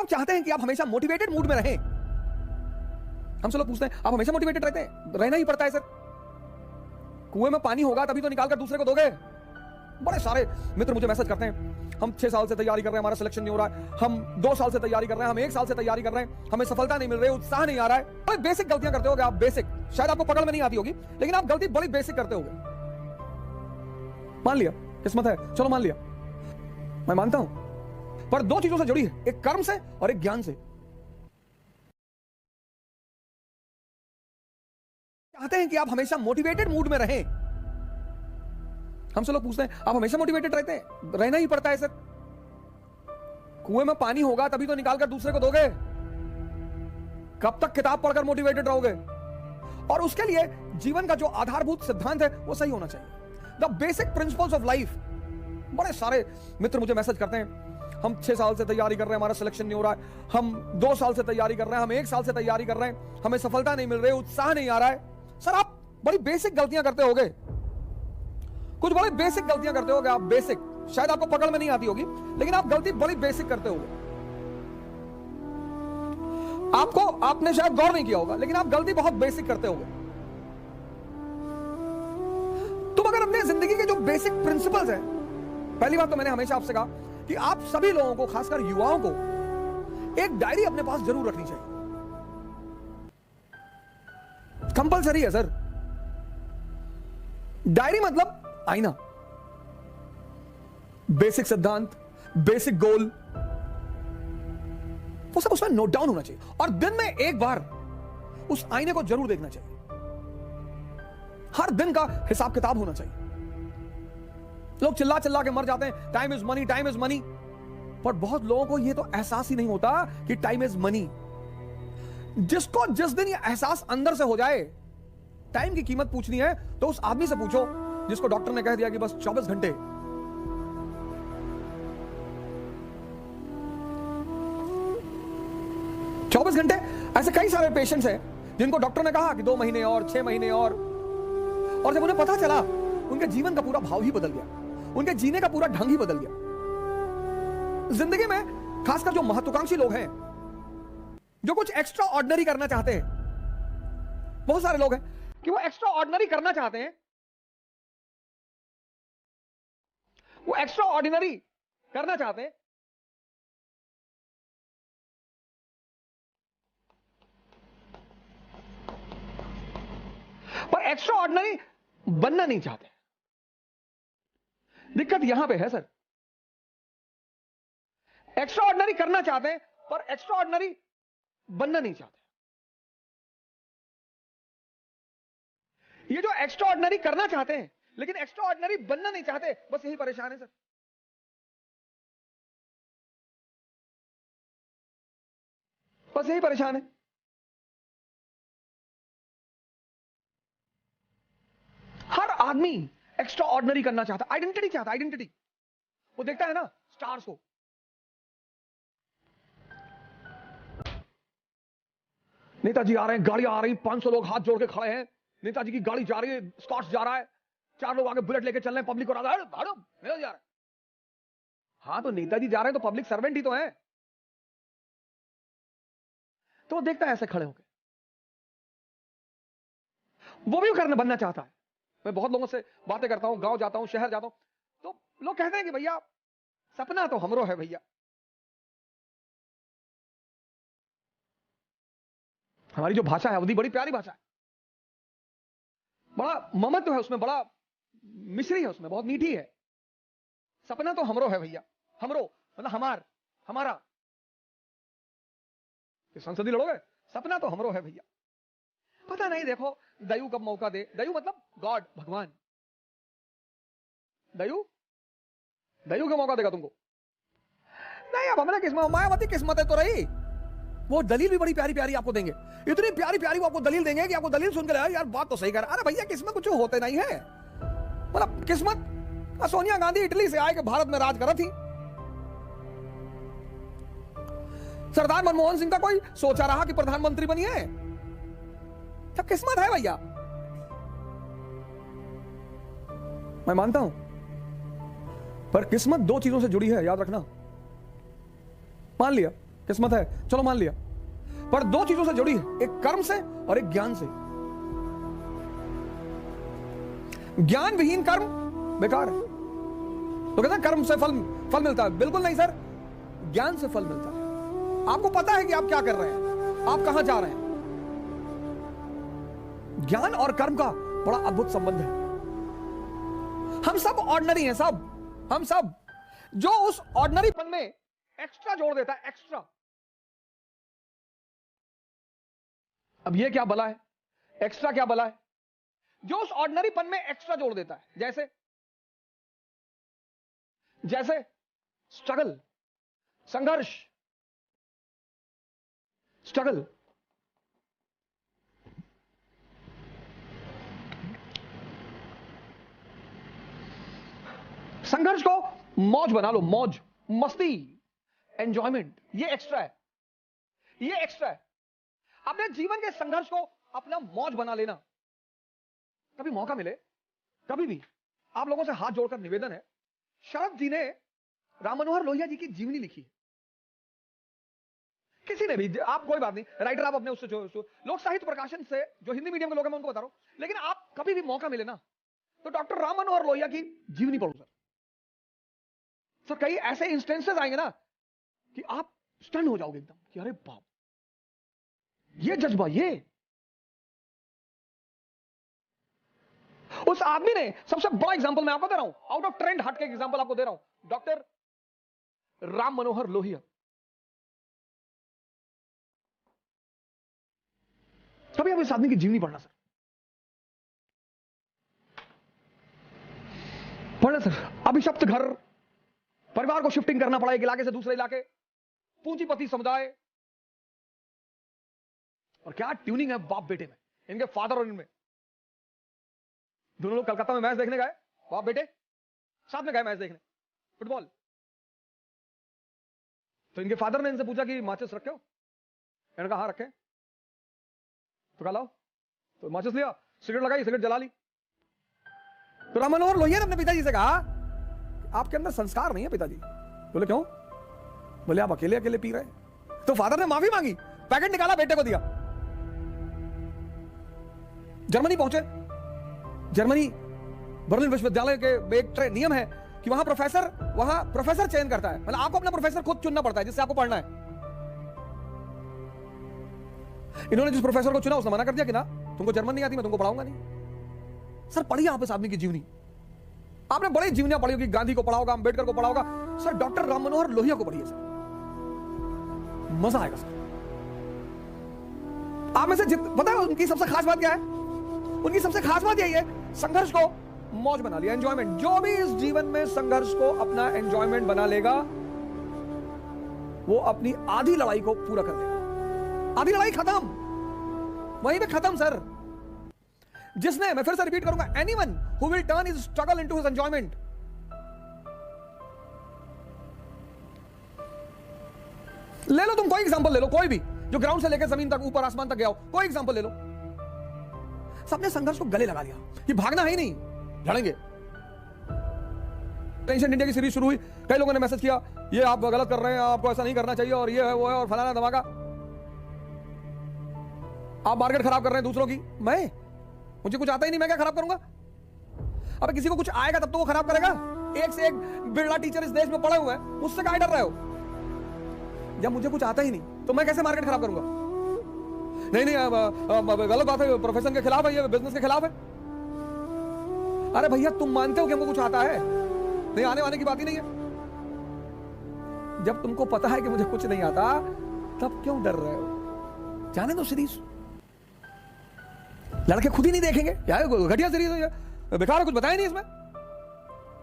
आप चाहते हैं कि आप हमेशा मोटिवेटेड मूड में रहें। हमसे लोग पूछते हैं आप हमेशा मोटिवेटेड रहते हैं? रहना ही पड़ता है सर। कुएं में पानी होगा तभी तो निकाल कर दूसरे को दोगे। बड़े सारे मित्र मुझे मैसेज करते हैं, हम 6 साल से तैयारी कर रहे हैं, हमारा सिलेक्शन नहीं हो रहा है, हम 2 साल से तैयारी कर रहे हैं, हम 1 साल से तैयारी कर रहे हैं, हमें सफलता नहीं मिल रही, उत्साह नहीं आ रहा है। बड़ी बेसिक गलतियां करते होगे आप, बेसिक, शायद आपको पकड़ में नहीं आती होगी, लेकिन आप गलती बड़ी बेसिक करते होगे। मान लिया किस्मत है, चलो मान लिया, मैं मानता हूं, पर 2 चीजों से जुड़ी है, एक कर्म से और एक ज्ञान से। चाहते हैं कि आप हमेशा मोटिवेटेड मूड में रहें। हमसे लोग पूछते हैं आप हमेशा मोटिवेटेड रहते हैं? रहना ही पड़ता है सर। कुएं में पानी होगा तभी तो निकाल कर दूसरे को दोगे। कब तक किताब पढ़कर मोटिवेटेड रहोगे? और उसके लिए जीवन का जो आधारभूत सिद्धांत है वो सही होना चाहिए, the basic principles of life. बड़े सारे मित्र मुझे मैसेज करते हैं, हम 6 साल से तैयारी कर रहे हैं, हमारा सिलेक्शन नहीं हो रहा है, हम 2 साल से तैयारी कर रहे हैं, हम 1 साल से तैयारी कर रहे हैं, हमें सफलता नहीं मिल रही, उत्साह नहीं आ रहा है। सर आप बड़ी बेसिक गलतियां करते होगे, कुछ बड़ी बेसिक गलतियां करते होगे आप, बेसिक, शायद आपको पकड़ में नहीं आती होगी, लेकिन आप गलती बड़ी बेसिक करते होगे। आपने शायद गौर नहीं किया होगा, लेकिन आप गलती बहुत बेसिक करते होगे। तुम अगर अपने जिंदगी के जो बेसिक प्रिंसिपल्स हैं, पहली बात तो मैंने हमेशा आपसे कहा कि आप सभी लोगों को, खासकर युवाओं को, एक डायरी अपने पास जरूर रखनी चाहिए, कंपलसरी है सर। डायरी मतलब आईना, बेसिक सिद्धांत, बेसिक गोल, वो सब उसमें नोट डाउन होना चाहिए, और दिन में एक बार उस आईने को जरूर देखना चाहिए। हर दिन का हिसाब किताब होना चाहिए। लोग चिल्ला चिल्ला के मर जाते हैं, time is money, time is money, पर बहुत लोगों को यह तो एहसास ही नहीं होता कि टाइम इज मनी। जिसको जिस दिन यह एहसास अंदर से हो जाए, टाइम की कीमत पूछनी है तो उस आदमी से पूछो जिसको डॉक्टर ने कह दिया कि बस 24 घंटे। ऐसे कई सारे पेशेंट्स हैं जिनको डॉक्टर ने कहा कि 2 महीने और, 6 महीने और जब उन्हें पता चला, उनके जीवन का पूरा भाव ही बदल गया, उनके जीने का पूरा ढंग ही बदल गया। जिंदगी में खासकर जो महत्वाकांक्षी लोग हैं, जो कुछ एक्स्ट्रा ऑर्डिनरी करना चाहते हैं, बहुत सारे लोग हैं कि वो एक्स्ट्रा ऑर्डिनरी करना चाहते हैं, वो एक्स्ट्रा ऑर्डिनरी करना चाहते हैं, पर एक्स्ट्रा ऑर्डिनरी बनना नहीं चाहते। दिक्कत यहां पे है सर, एक्स्ट्रा ऑर्डिनरी करना चाहते हैं पर एक्स्ट्रा ऑर्डिनरी बनना नहीं चाहते। ये जो एक्स्ट्रा ऑर्डिनरी करना चाहते हैं लेकिन एक्स्ट्रा ऑर्डिनरी बनना नहीं चाहते, बस यही परेशान है सर। बस यही परेशान है। हर आदमी एक्स्ट्रा ऑर्डिनरी करना चाहता है, आइडेंटिटी चाहता है, आइडेंटिटी। वो देखता है ना स्टार्स को, नेताजी आ रहे हैं, गाड़ियां आ रही, 500 लोग हाथ जोड़ के खड़े हैं, नेताजी की गाड़ी जा रही है, स्कॉट्स जा रहा है, 4 लोग आगे बुलेट लेके चल रहे हैं, पब्लिक को नेताजी जा रहा है। हाँ तो नेताजी जा रहे हैं तो पब्लिक सर्वेंट ही तो है। तो वो देखता है ऐसे खड़े होकर, वो भी करना बनना चाहता है। मैं बहुत लोगों से बातें करता हूं, गांव जाता हूं, शहर जाता हूं, तो लोग कहते हैं कि भैया सपना तो हमरो है भैया। हमारी जो भाषा है अवधी बड़ी प्यारी भाषा है, बड़ा ममत्व है उसमें, बड़ा मिश्री है उसमें, बहुत मीठी है। सपना तो हमरो है भैया, हमरो मतलब हमारा। संसदी लड़ोगे, सपना तो हमरो है भैया। पता नहीं, देखो दयु कब मौका दे। दयु मतलब गॉड, भगवान। दयु का मौका देगा तुमको। नहीं, अब हमने किस्मत, मायावती किस्मत है तो रही। वो दलील भी बड़ी प्यारी प्यारी आपको देंगे, इतनी प्यारी प्यारी वो आपको दलील देंगे कि आपको दलील सुनकर यार बात तो सही कर। अरे भैया किस्मत कुछ होते नहीं है, मतलब किस्मत सोनिया गांधी इटली से आए के भारत में राज करा थी। सरदार मनमोहन सिंह का कोई सोचा रहा कि प्रधानमंत्री बनिए? सब किस्मत है भैया, मैं मानता हूं, पर किस्मत 2 चीजों से जुड़ी है, याद रखना। मान लिया किस्मत है, चलो मान लिया, पर दो चीजों से जुड़ी है, एक कर्म से और एक ज्ञान से। ज्ञान विहीन कर्म बेकार है। तो कहते हैं कर्म से फल मिलता है, बिल्कुल नहीं सर, ज्ञान से फल मिलता है। आपको पता है कि आप क्या कर रहे हैं, आप कहां जा रहे हैं। ज्ञान और कर्म का बड़ा अद्भुत संबंध है। हम सब ऑर्डिनरी हैं, सब, हम सब। जो उस ऑर्डिनरीपन में एक्स्ट्रा जोड़ देता है, एक्स्ट्रा। अब ये क्या भला है, एक्स्ट्रा क्या भला है? जो उस ऑर्डिनरीपन में एक्स्ट्रा जोड़ देता है, जैसे स्ट्रगल, संघर्ष, स्ट्रगल। संघर्ष को मौज बना लो, मौज, मस्ती, एंजॉयमेंट, ये एक्स्ट्रा है, ये एक्स्ट्रा है। अपने जीवन के संघर्ष को अपना मौज बना लेना। कभी मौका मिले, कभी भी, आप लोगों से हाथ जोड़कर निवेदन है, शरद जी ने राम मनोहर लोहिया जी की जीवनी लिखी है। किसी ने भी, आप कोई बात नहीं, राइटर आप अपने उससे लोक साहित्य प्रकाशन से, जो हिंदी मीडियम के लोग हैं मैं उनको बता रहा हूं, लेकिन आप कभी भी मौका मिले ना, तो डॉक्टर राम मनोहर लोहिया की जीवनी पढ़ो सर। कई ऐसे इंस्टेंसेस आएंगे ना कि आप स्टन हो जाओगे एकदम कि अरे बाप, ये जज्बा, ये उस आदमी ने सबसे बड़ा एग्जांपल मैं आपको दे रहा हूं, आउट ऑफ ट्रेंड हट के एग्जांपल आपको दे रहा हूं, डॉक्टर राम मनोहर लोहिया। कभी आप इस आदमी की जीवनी पढ़ना सर, पढ़ना सर। अभिशप्त घर, परिवार को शिफ्टिंग करना पड़ा एक इलाके से दूसरे इलाके, पूंजीपति समुदाय, और क्या ट्यूनिंग है बाप बेटे में, इनके फादर और इनमें। दोनों लोग कलकत्ता में मैच देखने गए, बाप बेटे साथ में गए मैच देखने, फुटबॉल। तो इनके फादर ने इनसे पूछा कि माचिस रखे हो? इन्होंने कहा हाँ रखे। तो कहा लाओ, तो माचिस लिया, सिगरेट लगाई, सिगरेट जला ली। तो राम मनोहर लोहिया ने अपने पिताजी से कहा आपके अंदर संस्कार नहीं है पिताजी। बोले क्यों? बोले आप अकेले अकेले पी रहे। तो फादर ने माफी मांगी, पैकेट निकाला, बेटे को दिया। जर्मनी पहुंचे। जर्मनी बर्लिन विश्वविद्यालय के एक नियम है कि वहां प्रोफेसर चयन करता है, मतलब आपको अपना प्रोफेसर खुद चुनना पड़ता है जिससे आपको पढ़ना है। इन्होंने जिस प्रोफेसर को चुना उसने मना कर दिया कि ना तुमको जर्मन नहीं आती, मैं तुमको पढ़ाऊंगा नहीं। सर पढ़िए आप इस आदमी की जीवनी, आपने बड़ी जीवनियां पढ़ी होगी, गांधी को पढ़ा होगा, अंबेडकर को पढ़ा होगा, सर डॉक्टर राम मनोहर लोहिया को पढ़िए सर, मजा आएगा सर। आप में से पता है उनकी सबसे खास बात क्या है? उनकी सबसे खास बात यही है, संघर्ष को मौज बना लिया, एंजॉयमेंट। जो भी इस जीवन में संघर्ष को अपना एंजॉयमेंट बना लेगा वो अपनी आधी लड़ाई को पूरा कर देगा। आधी लड़ाई खत्म, वहीं पे खत्म सर। जिसने, मैं फिर से रिपीट करूंगा, anyone who will turn his struggle into his enjoyment, ले लो तुम कोई एग्जांपल ले लो, कोई भी जो ग्राउंड से लेकर जमीन तक, ऊपर आसमान तक गया हो, कोई एग्जांपल ले लो। सबने संघर्ष को गले लगा लिया कि भागना है ही नहीं, लड़ेंगे। टेंशन इंडिया की सीरीज शुरू हुई, कई लोगों ने मैसेज किया ये आप गलत कर रहे हैं, आपको ऐसा नहीं करना चाहिए, और ये है वो है और फलाना धमाका, आप मार्केट खराब कर रहे हैं दूसरों की। मुझे कुछ आता ही नहीं, मैं क्या खराब करूंगा? अब किसी को कुछ आएगा तब तो वो खराब करेगा। एक से एक बिरला टीचर इस देश में पड़े हुए हैं, मुझसे काहे डर रहे हो? जब मुझे कुछ आता ही नहीं तो मैं कैसे मार्केट खराब करूंगा? नहीं गलत बात है, प्रोफेशन के खिलाफ है, ये बिजनेस के खिलाफ है। अरे भैया तुम मानते हो कि हमको कुछ आता है? नहीं, आने वाने की बात ही नहीं है। जब तुमको पता है कि मुझे कुछ नहीं आता तब क्यों डर रहे हो? जाने दो सीरीज, लड़के खुद ही नहीं देखेंगे, क्या घटिया सीरीज है, बेकार है, कुछ बताया नहीं इसमें,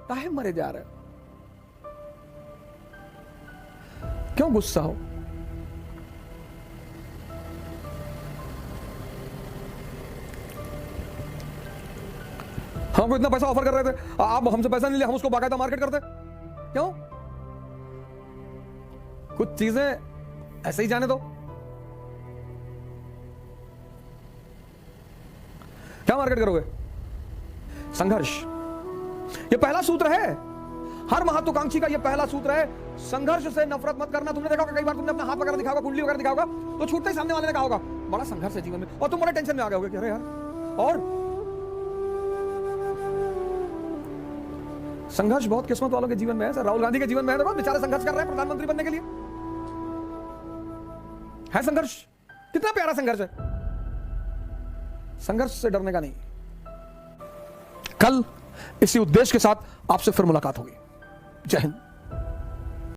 काहे मरे जा रहे हो? क्यों गुस्सा हो? हमको इतना पैसा ऑफर कर रहे थे, आप हमसे पैसा नहीं लिया, हम उसको बाकायदा मार्केट करते, क्यों? कुछ चीजें ऐसे ही जाने दो। क्या मार्केट करोगे? संघर्ष, ये पहला सूत्र है। हर महत्वाकांक्षी का यह पहला सूत्र है, संघर्ष से नफरत मत करना। तुमने देखा होगा कई बार तुमने अपना हाथ वगैरह दिखा होगा, कुंडली वगैरह दिखा होगा, तो छूटते ही सामने वाले ने कहा होगा बड़ा संघर्ष है जीवन में, और तुम बड़े टेंशन में आ गए होगे कि अरे यार। और संघर्ष बहुत किस्मत वालों के जीवन में है। सर राहुल गांधी के जीवन में है, देखो बेचारे संघर्ष कर रहे हैं प्रधानमंत्री बनने के लिए। है संघर्ष, कितना प्यारा संघर्ष है। संघर्ष से डरने का नहीं। कल इसी उद्देश्य के साथ आपसे फिर मुलाकात होगी। जय हिंद।